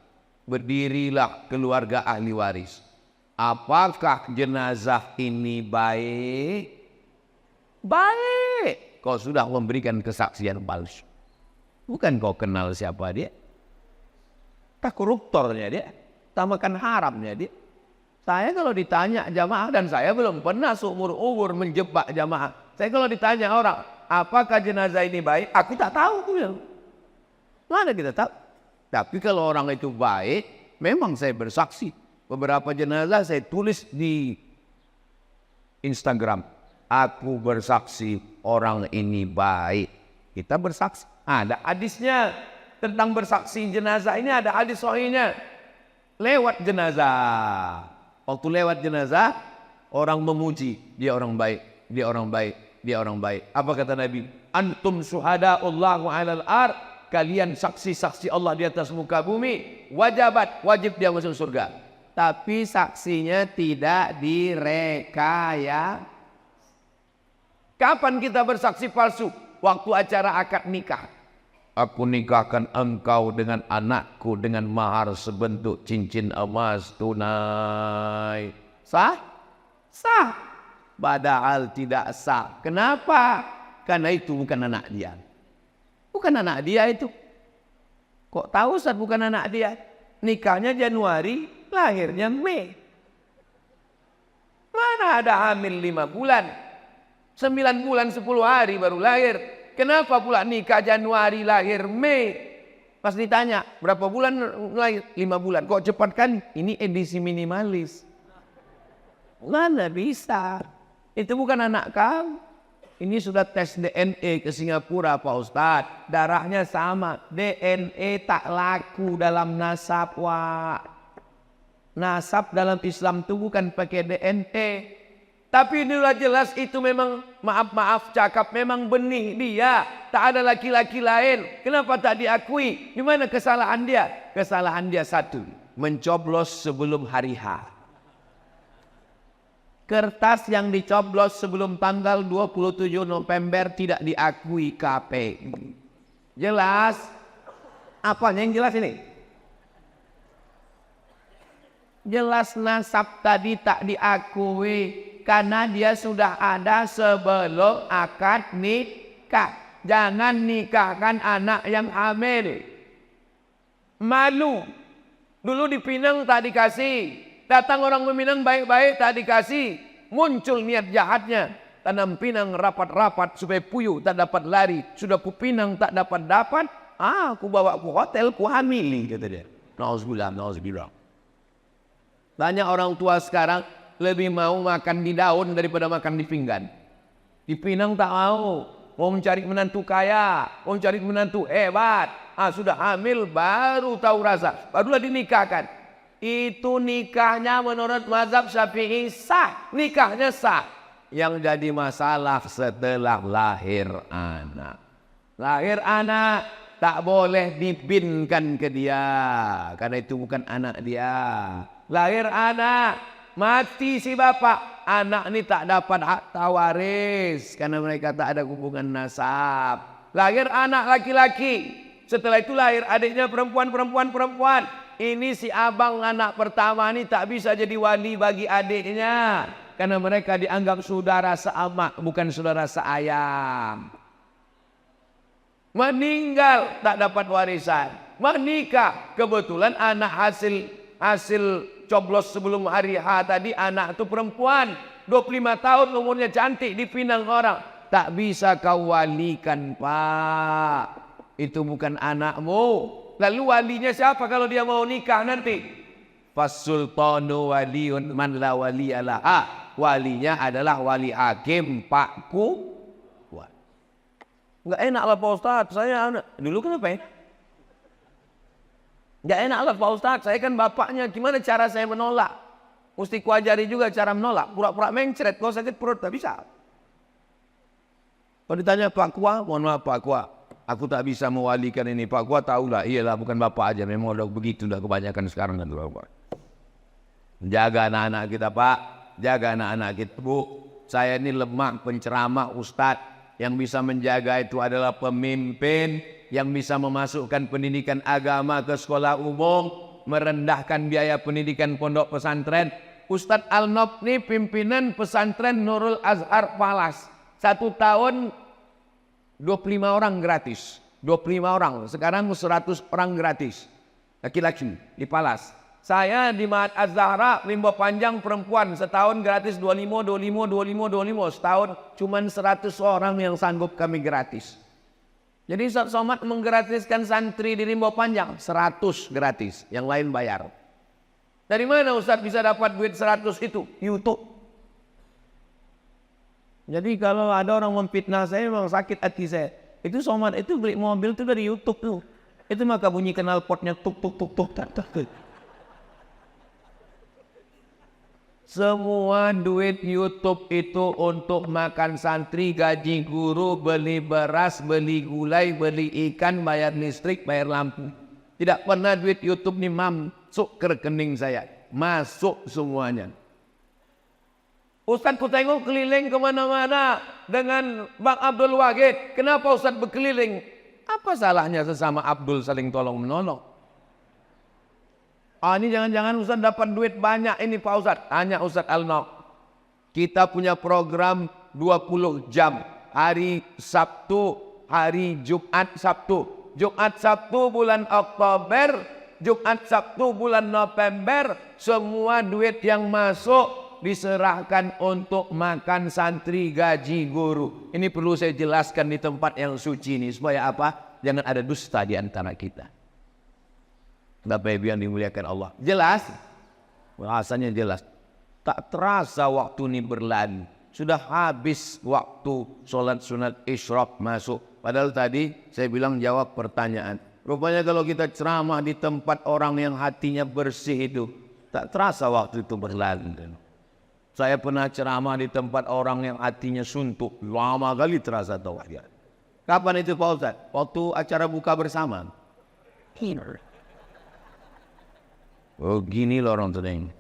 Berdirilah keluarga ahli waris. Apakah jenazah ini baik? Baik. Kau sudah memberikan kesaksian palsu. Bukan kau kenal siapa dia. Tak koruptornya dia. Tak makan haramnya dia. Saya kalau ditanya jamaah, dan saya belum pernah seumur-umur menjebak jamaah. Saya kalau ditanya orang, apakah jenazah ini baik? Aku tak tahu. Mana kita tahu? Tapi kalau orang itu baik, memang saya bersaksi. Beberapa jenazah saya tulis di Instagram. Aku bersaksi orang ini baik. Kita bersaksi. Ada hadisnya tentang bersaksi jenazah ini, ada hadis sahihnya. Lewat jenazah. Waktu lewat jenazah, orang memuji. Dia orang baik, dia orang baik, dia orang baik. Apa kata Nabi? Antum syuhada'ullahu alal ar. Kalian saksi-saksi Allah di atas muka bumi. Wajib dia masuk surga. Tapi saksinya tidak direkayasa. Kapan kita bersaksi palsu? Waktu acara akad nikah. Aku nikahkan engkau dengan anakku dengan mahar sebentuk cincin emas tunai. Sah? Sah. Padahal tidak sah. Kenapa? Karena itu bukan anak dia. Bukan anak dia itu. Kok tahu Ustaz bukan anak dia? Nikahnya Januari, lahirnya Mei. Mana ada hamil 5 bulan? 9 bulan 10 hari baru lahir. Kenapa pula nikah Januari lahir Mei? Pas ditanya berapa bulan lahir? 5 bulan. Kok cepat kan? Ini edisi minimalis. Mana bisa? Itu bukan anak kamu. Ini sudah tes DNA ke Singapura Pak Ustadz. Darahnya sama. DNA tak laku dalam nasab Wak. Nasab dalam Islam itu bukan pakai DNA. Tapi inilah jelas itu memang, maaf cakap, memang benih dia. Tak ada laki-laki lain. Kenapa tak diakui? Di mana kesalahan dia? Kesalahan dia satu, mencoblos sebelum hari H. Kertas yang dicoblos sebelum tanggal 27 November tidak diakui KPU. Jelas? Apanya yang jelas ini? Jelas nasab tadi tak diakui karena dia sudah ada sebelum akad nikah. Jangan nikahkan anak yang hamil. Malu. Dulu di Pinang tak dikasih. Datang orang meminang baik-baik tak dikasih. Muncul niat jahatnya. Tanam pinang rapat-rapat supaya puyuh tak dapat lari. Sudah ku pinang tak dapat-dapat. Aku bawa ku hotel, ku hamili, kata dia. Nauzubillah. Banyak orang tua sekarang lebih mau makan di daun daripada makan di pinggan. Di Pinang tak mau. Mau mencari menantu kaya, mau mencari menantu hebat. Sudah hamil baru tahu rasa, barulah dinikahkan. Itu nikahnya menurut mazhab Syafi'i sah, nikahnya sah. Yang jadi masalah setelah lahir anak. Lahir anak tak boleh dibinkan ke dia, karena itu bukan anak dia. Lahir anak, mati si bapak, anak ini tak dapat hak tawaris karena mereka tak ada hubungan nasab. Lahir anak laki-laki, setelah itu lahir adiknya perempuan. Ini si abang anak pertama ini tak bisa jadi wali bagi adiknya karena mereka dianggap saudara seamak, bukan saudara seayam. Meninggal tak dapat warisan. Menikah, kebetulan anak hasil coblos sebelum hari H tadi, anak itu perempuan 25 tahun umurnya, cantik, dipinang orang. Tak bisa kau walikan, Pak. Itu bukan anakmu. Lalu walinya siapa kalau dia mau nikah nanti? Fasultanu waliun man la waliyalah. Walinya adalah wali hakim, Pakku. Enggak enak lah Pak Ustadz, saya dulu kenapa ya? Enggak enak lah Pak Ustadz, saya kan bapaknya, gimana cara saya menolak? Mesti kuajari juga cara menolak, pura-pura mencret, kalau sakit perut tak bisa. Kalau ditanya Pak Kua, mohon maaf Pak Kua, aku tak bisa mewalikan ini. Pak Kua tahulah, iyalah bukan bapak aja, memang udah begitu, udah kebanyakan sekarang kan. Jaga anak-anak kita Pak, jaga anak-anak kita Bu. Saya ini lemah penceramah Ustadz. Yang bisa menjaga itu adalah pemimpin yang bisa memasukkan pendidikan agama ke sekolah umum, merendahkan biaya pendidikan pondok pesantren. Ustadz Al-Nob ini pimpinan pesantren Nurul Azhar Palas. 1 tahun 25 orang gratis. 25 orang, sekarang 100 orang gratis. Laki-laki di Palas. Saya di Ma'had Az-Zahra, Limbo Panjang perempuan, setahun gratis 25. Setahun cuman 100 orang yang sanggup kami gratis. Jadi Ustaz Somad menggratiskan santri di Limbo Panjang 100 gratis, yang lain bayar. Dari mana Ustaz bisa dapat duit 100 itu? YouTube. Jadi kalau ada orang memfitnah saya, memang sakit hati saya. Itu Somad itu beli mobil itu dari YouTube tuh. Itu maka bunyi knalpotnya tuk tuk tuk tuk tak tak. Semua duit YouTube itu untuk makan santri, gaji guru, beli beras, beli gulai, beli ikan, bayar listrik, bayar lampu. Tidak pernah duit YouTube ini masuk ke rekening saya. Masuk semuanya. Ustaz ku tengok keliling kemana-mana dengan Bang Abdul Wahid. Kenapa Ustaz berkeliling? Apa salahnya sesama Abdul saling tolong menolong? Ini jangan-jangan Ustaz dapat duit banyak ini Pak Ustaz. Tanya Ustaz Al-Nob. Kita punya program 20 jam. Hari Sabtu, hari Jumat Sabtu. Jumat Sabtu bulan Oktober, Jumat Sabtu bulan November. Semua duit yang masuk diserahkan untuk makan santri, gaji guru. Ini perlu saya jelaskan di tempat yang suci ini. Supaya apa? Jangan ada dusta di antara kita. Bapak Ibu yang dimuliakan Allah. Jelas? Bahasanya jelas. Tak terasa waktu ini berlalu. Sudah habis waktu sholat sunat isyraq masuk. Padahal tadi saya bilang jawab pertanyaan. Rupanya kalau kita ceramah di tempat orang yang hatinya bersih itu, Tak terasa waktu itu berlalu. Saya pernah ceramah di tempat orang yang hatinya suntuk. Lama kali terasa tauhid. Kapan itu Pak Ustaz? Waktu acara buka bersama. Oh gini loh orang sedang.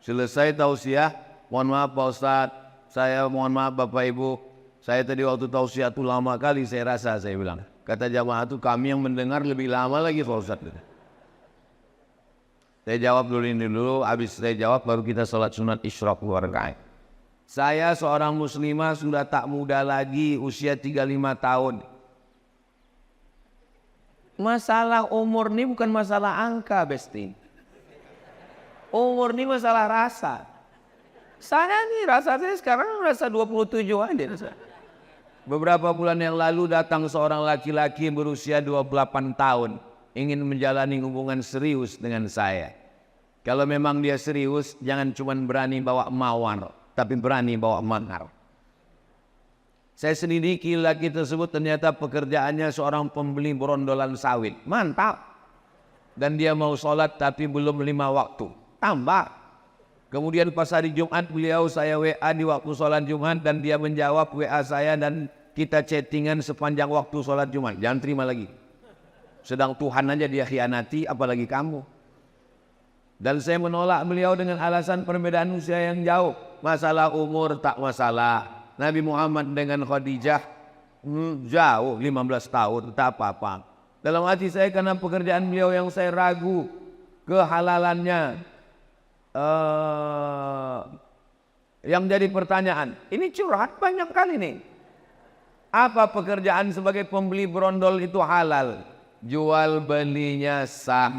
Selesai tausiah, mohon maaf Pak Ustaz. Saya mohon maaf Bapak Ibu. Saya tadi waktu tausiah itu lama kali saya rasa, saya bilang. Kata jamaah itu kami yang mendengar lebih lama lagi Pak Ustaz. Saya jawab dulu ini dulu, habis saya jawab baru kita sholat sunat isyraq 2 rakaat. Saya seorang muslimah sudah tak muda lagi, usia 35 tahun. Masalah umur ini bukan masalah angka, Besti. Umur ini masalah rasa. Saya nih rasa saya sekarang rasa 27 aja. Beberapa bulan yang lalu datang seorang laki-laki berusia 28 tahun. Ingin menjalani hubungan serius dengan saya. Kalau memang dia serius, jangan cuma berani bawa mawar, tapi berani bawa mahar. Saya selidiki laki tersebut ternyata pekerjaannya seorang pembeli berondolan sawit. Mantap. Dan dia mau sholat tapi belum 5 waktu. Tambah. Kemudian pas hari Jumat beliau saya WA di waktu sholat Jumat dan dia menjawab WA saya dan kita chattingan sepanjang waktu sholat Jumat. Jangan terima lagi. Sedang Tuhan aja dia khianati, apalagi kamu. Dan saya menolak beliau dengan alasan perbedaan usia yang jauh. Masalah umur tak masalah. Nabi Muhammad dengan Khadijah jauh 15 tahun, tak apa-apa. Dalam hati saya karena pekerjaan beliau yang saya ragu kehalalannya. Yang jadi pertanyaan, ini curhat banyak kali nih. Apa pekerjaan sebagai pembeli berondol itu halal? Jual belinya sah,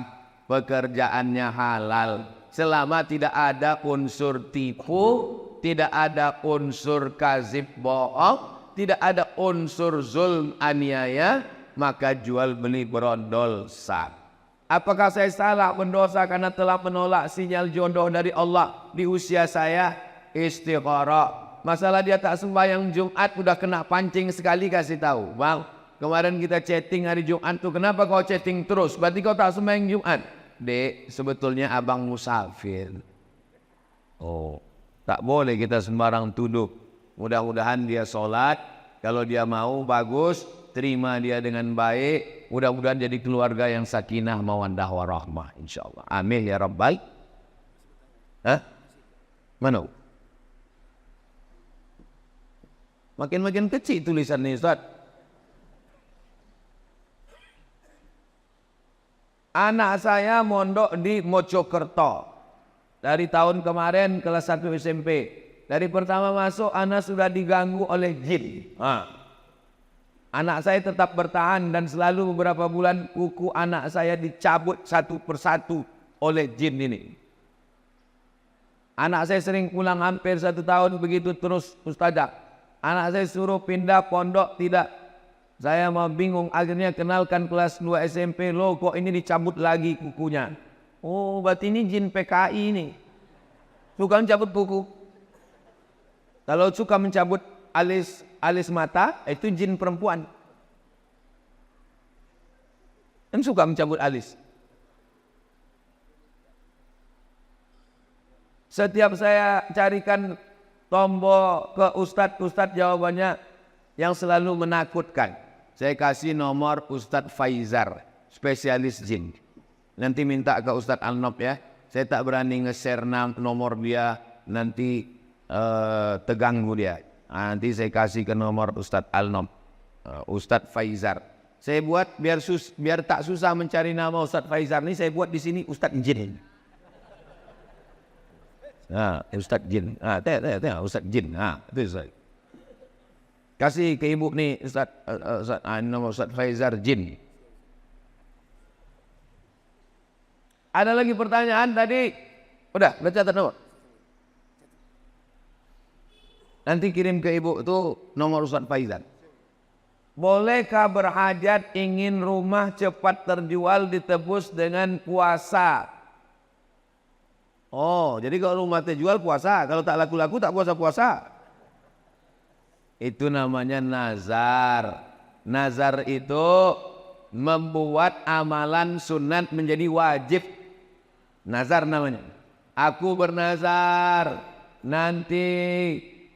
pekerjaannya halal. Selama tidak ada unsur tipu, tidak ada unsur kazib bohong, tidak ada unsur zulm aniaya, maka jual beli berondol sah. Apakah saya salah mendosa karena telah menolak sinyal jodoh dari Allah di usia saya? Istikharah. Masalah dia tak sembahyang Jumat udah kena pancing sekali kasih tahu. Bang, kemarin kita chatting hari Jumat tuh, kenapa kau chatting terus? Berarti kau tak sembahyang Jumat. Dek, sebetulnya abang musafir. Oh, tak boleh kita sembarang tuduh. Mudah-mudahan dia sholat. Kalau dia mau bagus, terima dia dengan baik. Mudah-mudahan jadi keluarga yang sakinah mawaddah warahmah, insyaallah. Amin ya rabbal. Hah? Mana? Makin-makin kecil tulisan ini, Ustaz. Anak saya mondok di Mojokerto. Dari tahun kemarin kelas 1 SMP. Dari pertama masuk anak sudah diganggu oleh jin. Anak saya tetap bertahan dan selalu beberapa bulan kuku anak saya dicabut satu persatu oleh jin ini. Anak saya sering pulang hampir 1 tahun begitu terus, Ustazah. Anak saya suruh pindah pondok, tidak. Saya mau bingung, akhirnya kenalkan kelas 2 SMP, loh kok ini dicabut lagi kukunya. Oh berarti ini jin PKI ini. Suka mencabut kuku. Kalau suka mencabut alis mata, itu jin perempuan. Kan suka mencabut alis. Setiap saya carikan tombol ke ustadz jawabannya yang selalu menakutkan. Saya kasih nomor Ustadz Faizar, spesialis jin. Nanti minta ke Ustadz Alnob ya. Saya tak berani nge-share nomor dia, nanti terganggu dia. Nanti saya kasih ke nomor Ustadz Alnob, Ustadz Faizar. Saya buat biar tak susah mencari nama Ustadz Faizar ini, saya buat di sini Ustadz Jin. Nah, Ustadz Jin. Tengok Ustadz Jin. Itu Ustadz. Kasih ke ibu nih nama Ustadz Faizar Jin. Ada lagi pertanyaan tadi? Udah catat nomor. Nanti kirim ke ibu itu nomor Ustadz Faizar. Bolehkah berhajat ingin rumah cepat terjual ditebus dengan puasa? Oh, jadi kalau rumah terjual puasa, kalau tak laku-laku tak puasa-puasa. Itu namanya nazar. Nazar itu membuat amalan sunat menjadi wajib. Nazar namanya. Aku bernazar nanti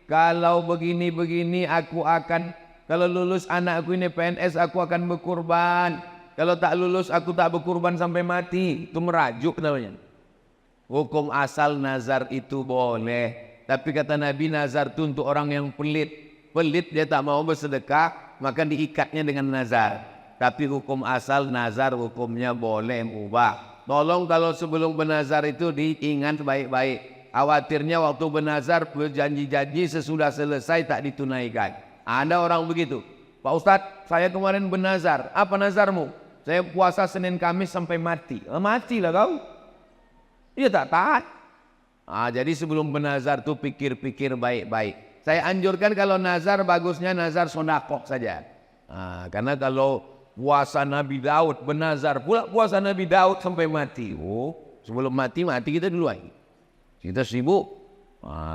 kalau begini-begini aku akan, kalau lulus anakku ini PNS aku akan berkurban. Kalau tak lulus aku tak berkurban sampai mati. Itu merajuk namanya. Hukum asal nazar itu boleh. Tapi kata Nabi, nazar itu untuk orang yang pelit. Pelit dia tak mau bersedekah, maka diikatnya dengan nazar. Tapi hukum asal nazar hukumnya boleh mubah. Tolong kalau sebelum bernazar itu diingat baik-baik. Khawatirnya waktu bernazar berjanji-janji sesudah selesai tak ditunaikan. Ada orang begitu. Pak Ustadz, saya kemarin bernazar. Apa nazarmu? Saya puasa Senin Kamis sampai mati. Matilah kau. Iya tak taat. Jadi sebelum bernazar tuh pikir-pikir baik-baik. Saya anjurkan kalau nazar bagusnya nazar sodakoh saja. Karena kalau puasa Nabi Daud bernazar pula puasa Nabi Daud sampai mati. Sebelum mati kita duluan. Kita sibuk.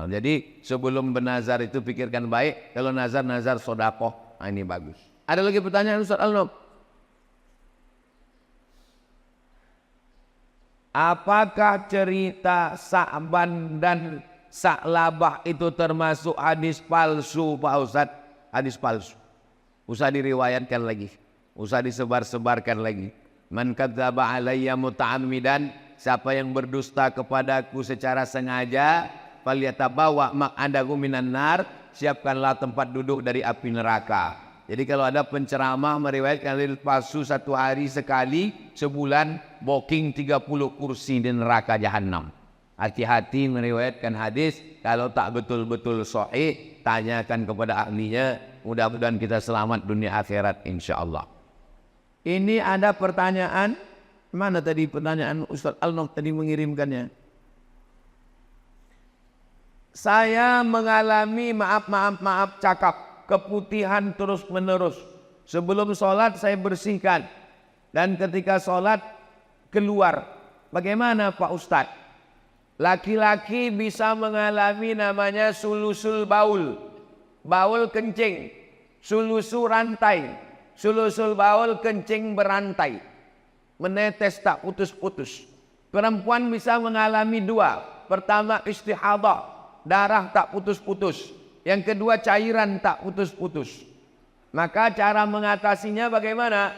Jadi sebelum bernazar itu pikirkan baik. Kalau nazar sodakoh, ini bagus. Ada lagi pertanyaan Ustaz Al-Nob? Apakah cerita Sa'ban dan Sa'labah itu termasuk hadis palsu Pak Ustadz? Hadis palsu. Usah diriwayatkan lagi. Usah disebar-sebarkan lagi. Man kadzdzaba alayya muta'ammidan, siapa yang berdusta kepadaku secara sengaja, falyatabawa maq'adahu minan nar, siapkanlah tempat duduk dari api neraka. Jadi kalau ada penceramah meriwayatkan hadis palsu satu hari sekali, sebulan booking 30 kursi di neraka jahanam. Hati-hati meriwayatkan hadis. Kalau tak betul-betul sahih, tanyakan kepada ahlinya. Mudah-mudahan kita selamat dunia akhirat insya-Allah. Ini ada pertanyaan. Mana tadi pertanyaan Ustaz Al-Nob tadi mengirimkannya? Saya mengalami maaf cakap, keputihan terus menerus. Sebelum sholat saya bersihkan, dan ketika sholat keluar. Bagaimana Pak Ustadz? Laki-laki bisa mengalami namanya sulusul baul. Baul kencing. Sulusul rantai. Sulusul baul kencing berantai. Menetes tak putus-putus. Perempuan bisa mengalami dua. Pertama istihadah. Darah tak putus-putus. Yang kedua cairan tak putus-putus. Maka cara mengatasinya bagaimana?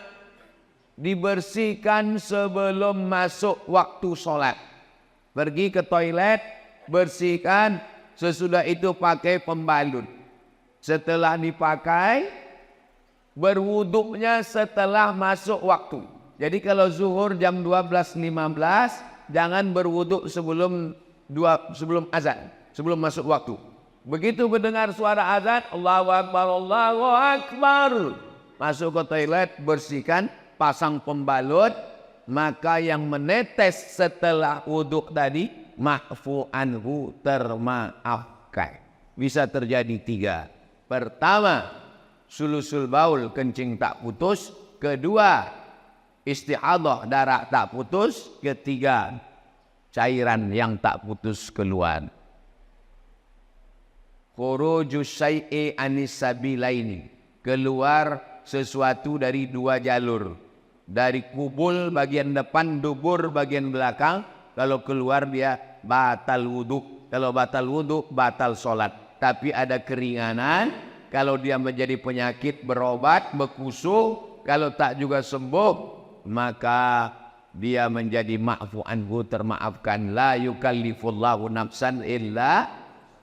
Dibersihkan sebelum masuk waktu sholat. Pergi ke toilet, bersihkan, sesudah itu pakai pembalut. Setelah dipakai, berwuduknya setelah masuk waktu. Jadi kalau zuhur jam 12.15, jangan berwuduk sebelum azan, sebelum masuk waktu. Begitu mendengar suara azan, Allahu Akbar, Allahu Akbar. Masuk ke toilet, bersihkan, pasang pembalut, maka yang menetes setelah wuduk tadi, ma'fu anhu, termaafkan. Bisa terjadi tiga. Pertama, sulusul baul, kencing tak putus. Kedua, istihadah, darah tak putus. Ketiga, cairan yang tak putus keluar. Khurujus syai'i anis sabilaini, keluar sesuatu dari dua jalur. Dari kubul bagian depan, dubur bagian belakang. Kalau keluar dia batal wudhu. Kalau batal wudhu, batal sholat. Tapi ada keringanan. Kalau dia menjadi penyakit, berobat, berkusu. Kalau tak juga sembuh, maka dia menjadi ma'fu anhu, termaafkan. La yukallifullahu nafsan illa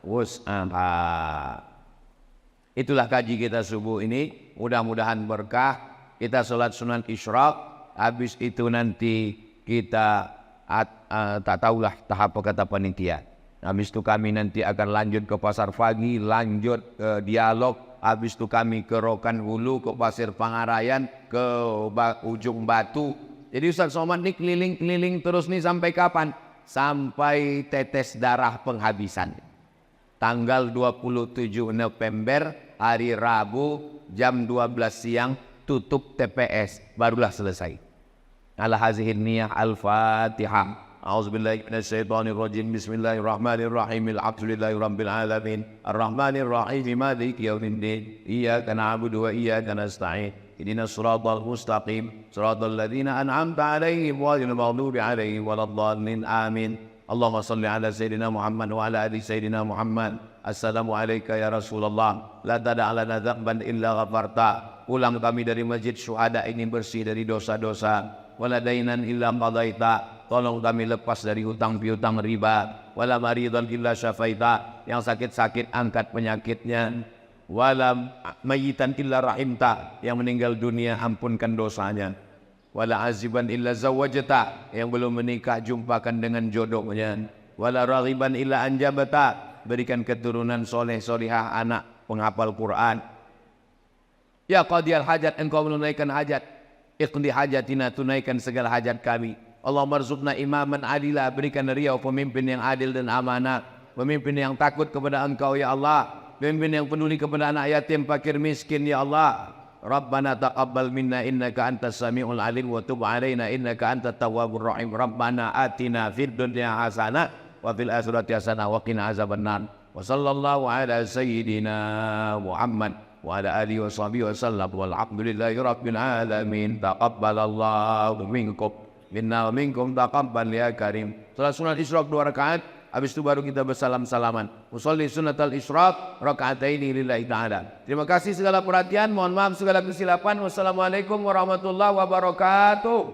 wus'aha. Itulah kaji kita subuh ini. Mudah-mudahan berkah. Kita sholat sunan isyraq. Habis itu nanti kita tak tahulah tahap kata panitia. Habis itu kami nanti akan lanjut ke Pasar Pagi, lanjut ke dialog. Habis itu kami ke Rokan Hulu, ke Pasir Pangarayan, ke Ujung Batu. Jadi Ustaz Somad ini keliling-keliling terus nih sampai kapan? Sampai tetes darah penghabisan. Tanggal 27 November, hari Rabu, jam 12 siang, tutup TPS. Barulah selesai. Ala hazihin niyah al-Fatihah. A'udzubillahi minasyaitonirrajim. Bismillahirrahmanirrahim. Alhamdulillahirabbil alamin. Arrahmanirrahim. Maliki yaumiddin. Iyyaka na'budu wa iyyaka nasta'in. ihdinas siratal mustaqim siratal ladzina an'amta 'alaihim ghairil maghdubi 'alaihim waladdallin amin. Allahumma salli ala sayyidina Muhammad wa ala ali sayyidina Muhammad. Assalamu alayka ya Rasulullah, la tada' lana dzamban illa ghafarta. Pulang kami dari masjid syuhada ini bersih dari dosa-dosa. Wala dainan illa qadaita, tolong kami lepas dari hutang piutang riba. Wala maridan illa syafaita, yang sakit-sakit angkat penyakitnya. Wala mayitan illa rahimta, yang meninggal dunia ampunkan dosanya. Wala aziban illa zawajata, yang belum menikah jumpakan dengan jodohnya. Wala raghiban illa anjabata, berikan keturunan soleh solihah anak penghafal Quran. Ya qadiyal hajat, engkau menunaikan hajat. Iqdi hajatina, tunaikan segala hajat kami. Allahumma rzuqna imaman adila, berikan riau pemimpin yang adil dan amanah, pemimpin yang takut kepada engkau ya Allah, pemimpin yang peduli kepada anak yatim, fakir miskin ya Allah. Rabbana taqabbal minna innaka antas samiul alim wa tub alaina innaka antat tawwabur rahim. Rabbana atina fid dunya hasanah wa fil akhirati hasanah wa qina azabannar. Wa sallallahu ala sayyidina Muhammad wa ala alihi wa sahbihi wa sallam walhamdulillahi rabbil alamin. Taqabbalallahu minkum minna wa minkum taqabbal ya karim. Salat sunat Isyraq 2 rakaat. Habis itu baru kita bersalam-salaman. Usolli sunnatal isyraq raka'ataini lillahi ta'ala. Terima kasih segala perhatian, mohon maaf segala kesilapan. Wassalamualaikum warahmatullahi wabarakatuh.